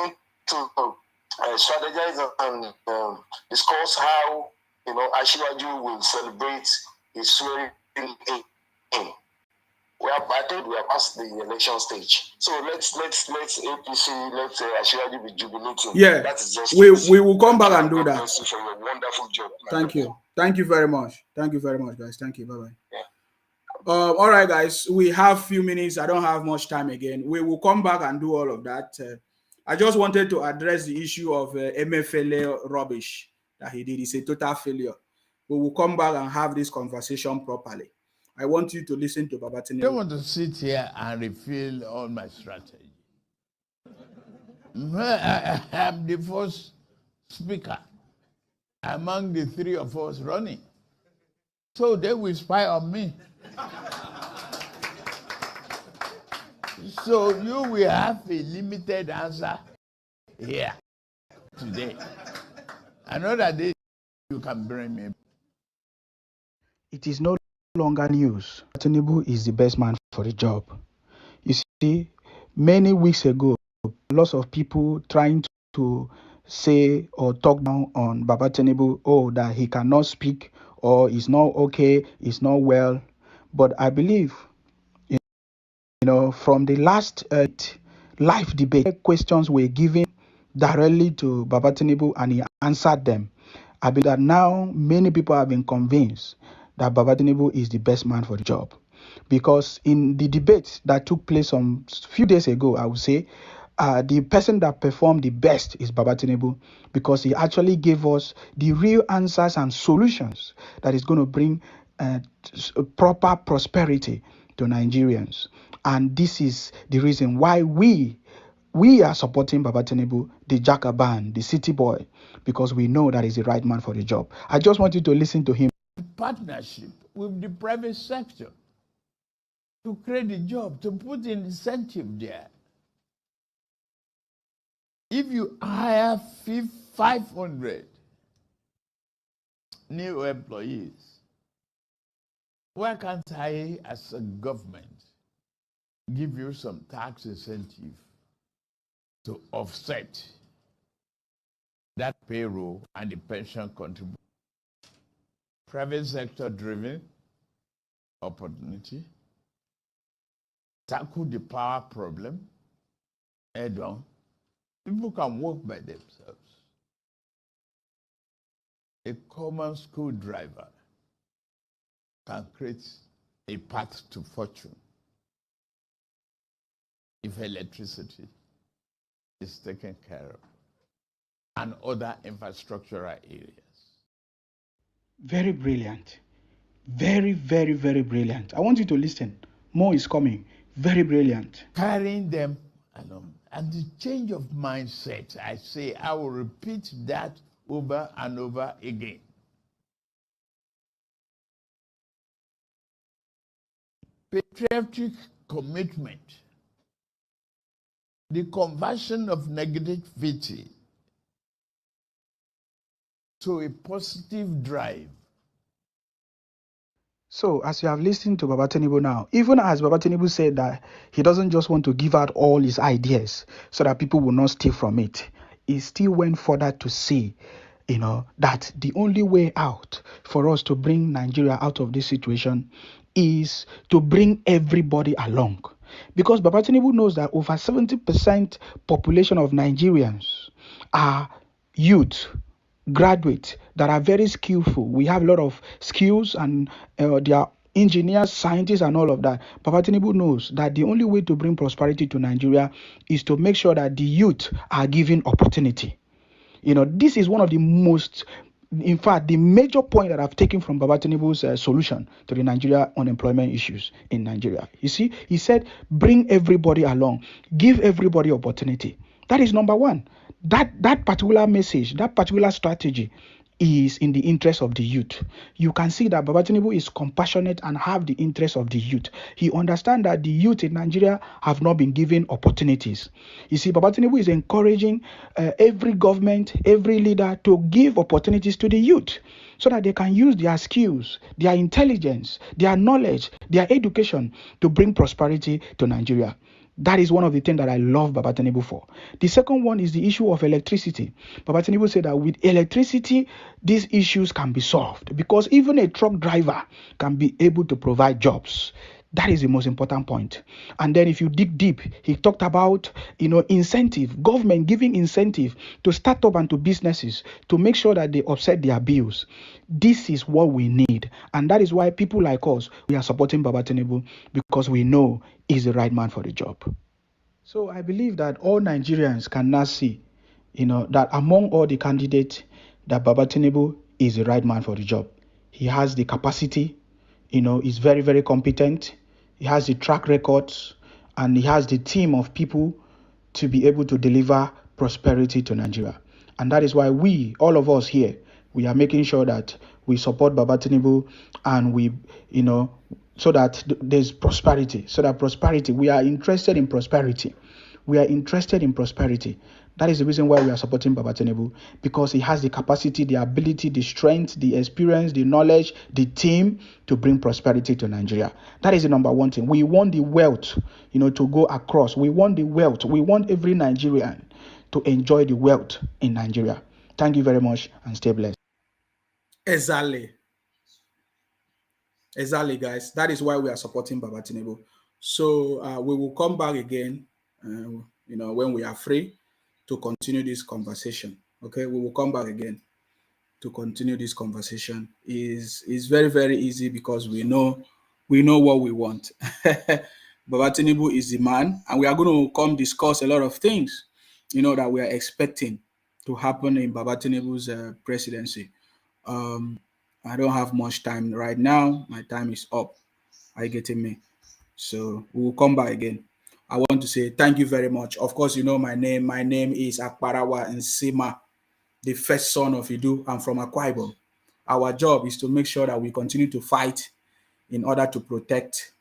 to strategize and discuss how Asiwaju will celebrate his swearing in. I think we have passed the election stage. So let's APC, let's Asiwaju be jubilating. Yeah, that is just we will come back and do that. Thank you for your wonderful job. Thank you. Thank you very much. Thank you very much, guys. Thank you. Bye-bye. Yeah. All right, guys. We have a few minutes. I don't have much time again. We will come back and do all of that. I just wanted to address the issue of MFLA rubbish that he did. It's a total failure. We will come back and have this conversation properly. I want you to listen to Baba Tinubu. I don't want to sit here and reveal all my strategy. I am the first speaker among the 3 of us running. So they will spy on me. So you will have a limited answer here today. Another day you can bring me. It is no longer news. Tinubu is the best man for the job. You see, many weeks ago, lots of people trying to say or talk down on Baba Tinubu, that he cannot speak or is not okay, is not well. But I believe, from the last live debate, questions were given directly to Baba Tinubu and he answered them. I believe that now many people have been convinced that Baba Tinubu is the best man for the job. Because in the debate that took place some few days ago, I would say, the person that performed the best is Baba Tinubu, because he actually gave us the real answers and solutions that is going to bring proper prosperity to Nigerians. And this is the reason why we are supporting Baba Tinubu, the Jackaban, the city boy, because we know that he's the right man for the job. I just want you to listen to him. Partnership with the private sector to create a job, to put an incentive there. If you hire 500 new employees, why can't I, as a government, give you some tax incentive to offset that payroll and the pension contribution? Private sector driven opportunity, tackle the power problem head on. People can work by themselves. A common school driver can create a path to fortune if electricity is taken care of and other infrastructural areas. Very brilliant. Very, very, very brilliant. I want you to listen. More is coming. Very brilliant. Carrying them along. And the change of mindset, I say, I will repeat that over and over again. Patriotic commitment, the conversion of negativity to a positive drive. So, as you have listened to Baba Tinubu now, even as Baba Tinubu said that he doesn't just want to give out all his ideas so that people will not steal from it, he still went further to say, that the only way out for us to bring Nigeria out of this situation is to bring everybody along. Because Baba Tinubu knows that over 70% population of Nigerians are youth, graduates that are very skillful. We have a lot of skills, and they are engineers, scientists, and all of that. Baba Tinubu knows that the only way to bring prosperity to Nigeria is to make sure that the youth are given opportunity. This is one of the most, in fact, the major point that I've taken from Baba Tinubu's solution to the Nigeria unemployment issues in Nigeria. You see, he said, bring everybody along, give everybody opportunity. That is number one. That particular message, that particular strategy is in the interest of the youth. You can see that Baba Tinubu is compassionate and have the interest of the youth. He understands that the youth in Nigeria have not been given opportunities. You see, Baba Tinubu is encouraging every government, every leader to give opportunities to the youth so that they can use their skills, their intelligence, their knowledge, their education to bring prosperity to Nigeria. That is one of the things that I love Baba Tinubu for. The second one is the issue of electricity. Baba Tinubu said that with electricity, these issues can be solved because even a truck driver can be able to provide jobs. That is the most important point. And then if you dig deep, he talked about, incentive, government giving incentive to startup and to businesses to make sure that they offset their bills. This is what we need. And that is why people like us, we are supporting Baba Tinubu because we know he's the right man for the job. So I believe that all Nigerians can now see, that among all the candidates, that Baba Tinubu is the right man for the job. He has the capacity, he's very, very competent. He has the track records and he has the team of people to be able to deliver prosperity to Nigeria. And that is why we, all of us here, we are making sure that we support Baba Tinubu and we, so that there's prosperity. So that prosperity, we are interested in prosperity. We are interested in prosperity. That is the reason why we are supporting Baba Tinubu, because he has the capacity, the ability, the strength, the experience, the knowledge, the team to bring prosperity to Nigeria. That is the number one thing. We want the wealth, to go across. We want the wealth. We want every Nigerian to enjoy the wealth in Nigeria. Thank you very much and stay blessed. Exactly, guys. That is why we are supporting Baba Tinubu. So we will come back again, when we are free to continue this conversation. Okay, we will come back again. to continue this conversation. Is very, very easy because we know what we want. Baba Tinubu is the man, and we are going to come discuss a lot of things, that we are expecting to happen in Baba Tinubu's presidency. Um, I don't have much time right now. My time is up. Are you getting me? So we will come back again. I want to say thank you very much. Of course, you know my name. My name is Akparawa Nsima, the first son of Idu. I'm from Akwa Ibom. Our job is to make sure that we continue to fight in order to protect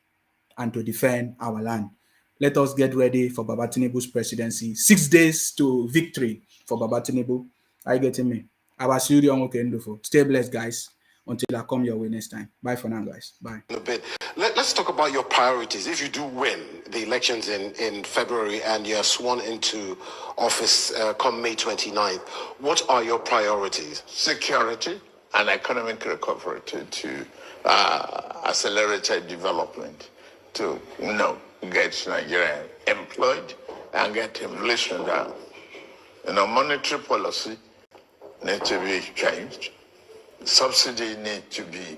and to defend our land. Let us get ready for Baba Tinubu's presidency. 6 days to victory for Baba Tinubu. Are you getting me? I was Stay blessed, guys. Until I come your way next time. Bye for now, guys. Bye. A bit. Let's talk about your priorities. If you do win the elections in February and you're sworn into office come May 29th, what are your priorities? Security and economic recovery to accelerated development, to get Nigeria employed and get inflation down. Monetary policy needs to be changed. Subsidy need to be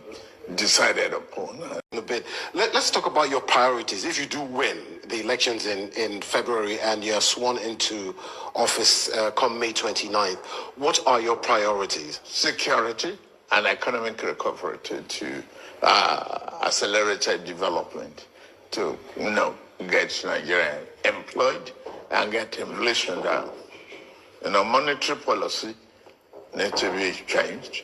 decided upon. A bit. Let's talk about your priorities. If you do win the elections in February and you're sworn into office come May 29th, what are your priorities? Security and economic recovery to accelerated development, to get Nigeria employed and get inflation down. Monetary policy needs to be changed.